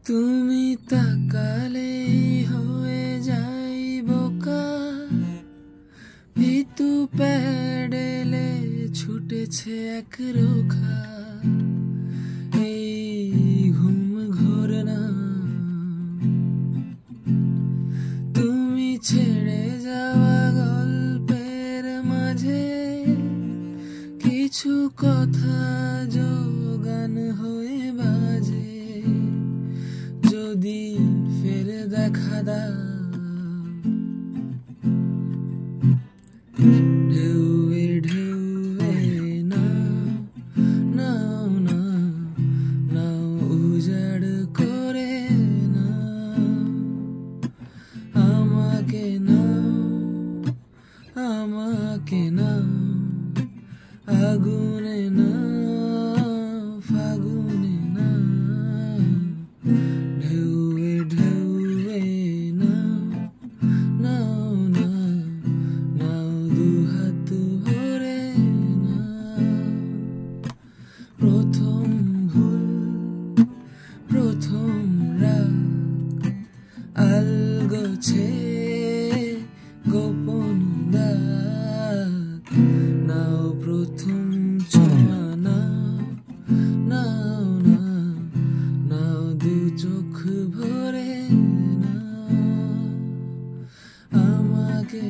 তুমি তাকালেই হয়ে যাই বোকা, ভিতু প্যাডেলে ছুটেছে এক রোখা। এই ঘুম ঘোর না, তুমি ছেড়ে যাওয়া গল্পের মাঝে কিছু কথা যোগান হয়ে বাজে। যদি ফের দেখা দাও, ঢেউয়ে ঢেউয়ে নাও নাও নাও উজাড় করে নাও, আমাকে নাও আমাকে নাও, আগুনে নাও ফাগুনে নাও, ঢেউয়ে ঢেউয়ে নাও নাও নাও নাও দুহাত ভরে নাও। প্রথম ভুল প্রথম রাগ আলগোছে গোপন দাগ, নাও প্রথম ছোঁয়া নাও নাও নাও নাও দু চোখ ভরে নাও, আমাকে